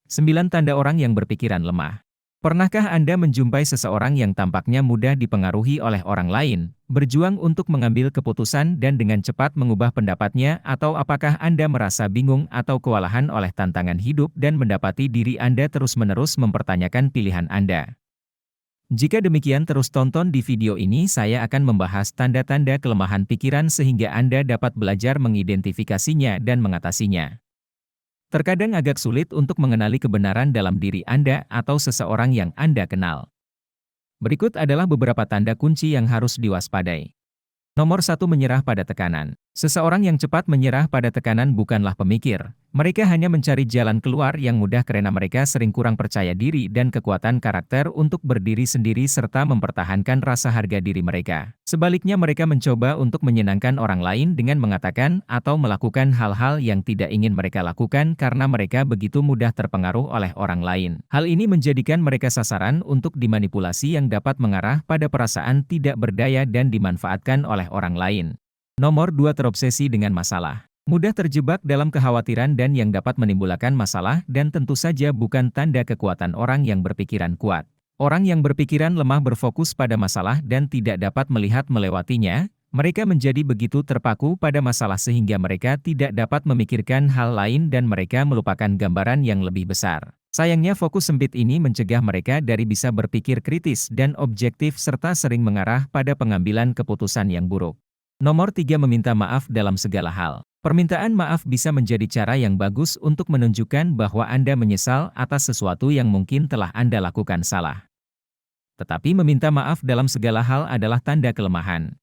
9 tanda orang yang berpikiran lemah. Pernahkah Anda menjumpai seseorang yang tampaknya mudah dipengaruhi oleh orang lain, berjuang untuk mengambil keputusan dan dengan cepat mengubah pendapatnya, atau apakah Anda merasa bingung atau kewalahan oleh tantangan hidup dan mendapati diri Anda terus-menerus mempertanyakan pilihan Anda? Jika demikian, terus tonton di video ini. Saya akan membahas tanda-tanda kelemahan pikiran sehingga Anda dapat belajar mengidentifikasinya dan mengatasinya. Terkadang agak sulit untuk mengenali kebenaran dalam diri Anda atau seseorang yang Anda kenal. Berikut adalah beberapa tanda kunci yang harus diwaspadai. Nomor 1, menyerah pada tekanan. Seseorang yang cepat menyerah pada tekanan bukanlah pemikir. Mereka hanya mencari jalan keluar yang mudah karena mereka sering kurang percaya diri dan kekuatan karakter untuk berdiri sendiri serta mempertahankan rasa harga diri mereka. Sebaliknya, mereka mencoba untuk menyenangkan orang lain dengan mengatakan atau melakukan hal-hal yang tidak ingin mereka lakukan karena mereka begitu mudah terpengaruh oleh orang lain. Hal ini menjadikan mereka sasaran untuk dimanipulasi yang dapat mengarah pada perasaan tidak berdaya dan dimanfaatkan oleh orang lain. Nomor 2, terobsesi dengan masalah. Mudah terjebak dalam kekhawatiran dan yang dapat menimbulkan masalah dan tentu saja bukan tanda kekuatan orang yang berpikiran kuat. Orang yang berpikiran lemah berfokus pada masalah dan tidak dapat melihat melewatinya. Mereka menjadi begitu terpaku pada masalah sehingga mereka tidak dapat memikirkan hal lain dan mereka melupakan gambaran yang lebih besar. Sayangnya, fokus sempit ini mencegah mereka dari bisa berpikir kritis dan objektif serta sering mengarah pada pengambilan keputusan yang buruk. Nomor 3, meminta maaf dalam segala hal. Permintaan maaf bisa menjadi cara yang bagus untuk menunjukkan bahwa Anda menyesal atas sesuatu yang mungkin telah Anda lakukan salah. Tetapi meminta maaf dalam segala hal adalah tanda kelemahan.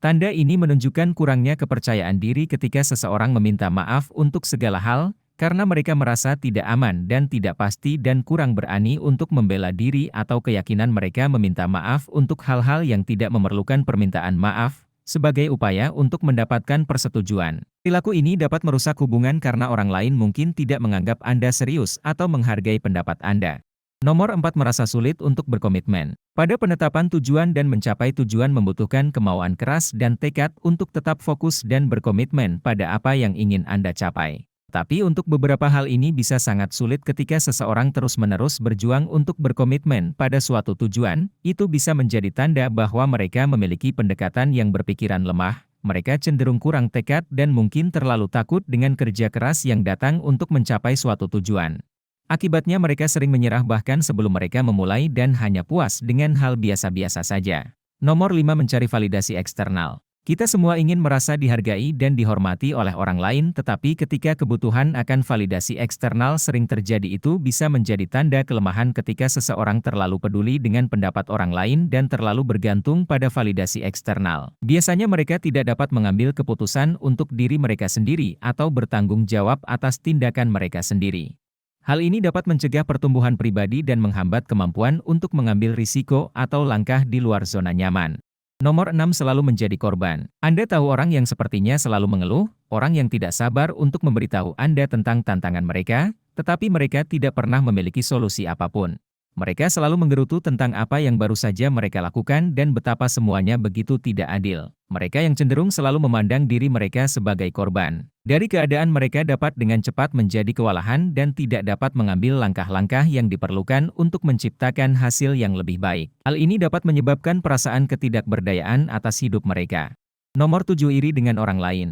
Tanda ini menunjukkan kurangnya kepercayaan diri ketika seseorang meminta maaf untuk segala hal, karena mereka merasa tidak aman dan tidak pasti dan kurang berani untuk membela diri atau keyakinan mereka meminta maaf untuk hal-hal yang tidak memerlukan permintaan maaf, sebagai upaya untuk mendapatkan persetujuan. Perilaku ini dapat merusak hubungan karena orang lain mungkin tidak menganggap Anda serius atau menghargai pendapat Anda. Nomor 4, merasa sulit untuk berkomitmen. Pada penetapan tujuan dan mencapai tujuan membutuhkan kemauan keras dan tekad untuk tetap fokus dan berkomitmen pada apa yang ingin Anda capai. Tapi untuk beberapa hal ini bisa sangat sulit ketika seseorang terus-menerus berjuang untuk berkomitmen pada suatu tujuan. Itu bisa menjadi tanda bahwa mereka memiliki pendekatan yang berpikiran lemah, mereka cenderung kurang tekad dan mungkin terlalu takut dengan kerja keras yang datang untuk mencapai suatu tujuan. Akibatnya mereka sering menyerah bahkan sebelum mereka memulai dan hanya puas dengan hal biasa-biasa saja. Nomor 5, mencari validasi eksternal. Kita semua ingin merasa dihargai dan dihormati oleh orang lain, tetapi ketika kebutuhan akan validasi eksternal sering terjadi, itu bisa menjadi tanda kelemahan ketika seseorang terlalu peduli dengan pendapat orang lain dan terlalu bergantung pada validasi eksternal. Biasanya mereka tidak dapat mengambil keputusan untuk diri mereka sendiri atau bertanggung jawab atas tindakan mereka sendiri. Hal ini dapat mencegah pertumbuhan pribadi dan menghambat kemampuan untuk mengambil risiko atau langkah di luar zona nyaman. Nomor 6, selalu menjadi korban. Anda tahu orang yang sepertinya selalu mengeluh, orang yang tidak sabar untuk memberitahu Anda tentang tantangan mereka, tetapi mereka tidak pernah memiliki solusi apapun. Mereka selalu menggerutu tentang apa yang baru saja mereka lakukan dan betapa semuanya begitu tidak adil. Mereka yang cenderung selalu memandang diri mereka sebagai korban dari keadaan mereka dapat dengan cepat menjadi kewalahan dan tidak dapat mengambil langkah-langkah yang diperlukan untuk menciptakan hasil yang lebih baik. Hal ini dapat menyebabkan perasaan ketidakberdayaan atas hidup mereka. Nomor 7, iri dengan orang lain.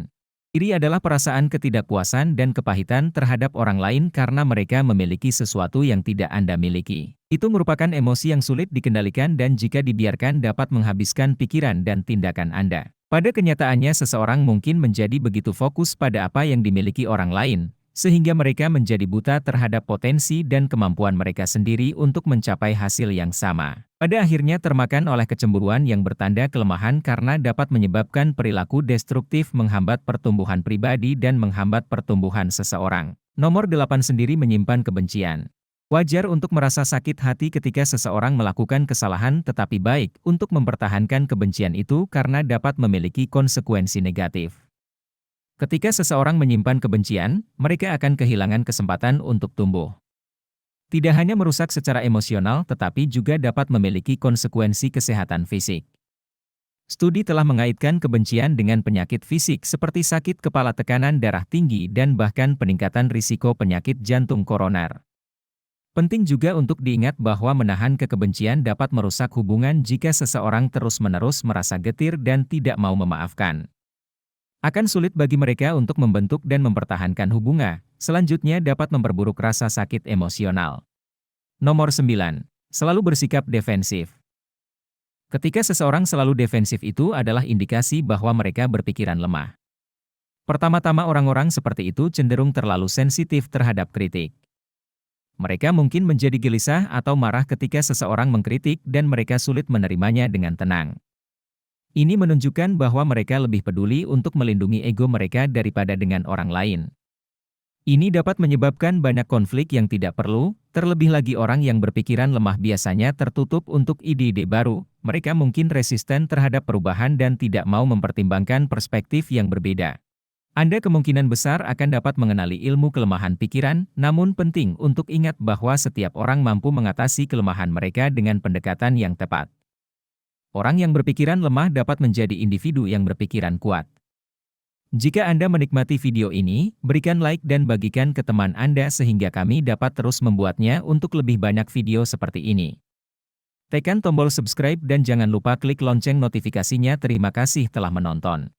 Iri adalah perasaan ketidakpuasan dan kepahitan terhadap orang lain karena mereka memiliki sesuatu yang tidak Anda miliki. Itu merupakan emosi yang sulit dikendalikan dan jika dibiarkan dapat menghabiskan pikiran dan tindakan Anda. Pada kenyataannya, seseorang mungkin menjadi begitu fokus pada apa yang dimiliki orang lain, sehingga mereka menjadi buta terhadap potensi dan kemampuan mereka sendiri untuk mencapai hasil yang sama. Pada akhirnya termakan oleh kecemburuan yang bertanda kelemahan karena dapat menyebabkan perilaku destruktif, menghambat pertumbuhan pribadi dan menghambat pertumbuhan seseorang. Nomor 8, sendiri menyimpan kebencian. Wajar untuk merasa sakit hati ketika seseorang melakukan kesalahan, tetapi baik untuk mempertahankan kebencian itu karena dapat memiliki konsekuensi negatif. Ketika seseorang menyimpan kebencian, mereka akan kehilangan kesempatan untuk tumbuh. Tidak hanya merusak secara emosional, tetapi juga dapat memiliki konsekuensi kesehatan fisik. Studi telah mengaitkan kebencian dengan penyakit fisik seperti sakit kepala, tekanan darah tinggi, dan bahkan peningkatan risiko penyakit jantung koroner. Penting juga untuk diingat bahwa menahan kebencian dapat merusak hubungan jika seseorang terus-menerus merasa getir dan tidak mau memaafkan. Akan sulit bagi mereka untuk membentuk dan mempertahankan hubungan, selanjutnya dapat memperburuk rasa sakit emosional. Nomor 9. Selalu bersikap defensif. Ketika seseorang selalu defensif itu adalah indikasi bahwa mereka berpikiran lemah. Pertama-tama orang-orang seperti itu cenderung terlalu sensitif terhadap kritik. Mereka mungkin menjadi gelisah atau marah ketika seseorang mengkritik dan mereka sulit menerimanya dengan tenang. Ini menunjukkan bahwa mereka lebih peduli untuk melindungi ego mereka daripada dengan orang lain. Ini dapat menyebabkan banyak konflik yang tidak perlu, terlebih lagi orang yang berpikiran lemah biasanya tertutup untuk ide-ide baru, mereka mungkin resisten terhadap perubahan dan tidak mau mempertimbangkan perspektif yang berbeda. Anda kemungkinan besar akan dapat mengenali ilmu kelemahan pikiran, namun penting untuk ingat bahwa setiap orang mampu mengatasi kelemahan mereka dengan pendekatan yang tepat. Orang yang berpikiran lemah dapat menjadi individu yang berpikiran kuat. Jika Anda menikmati video ini, berikan like dan bagikan ke teman Anda sehingga kami dapat terus membuatnya untuk lebih banyak video seperti ini. Tekan tombol subscribe dan jangan lupa klik lonceng notifikasinya. Terima kasih telah menonton.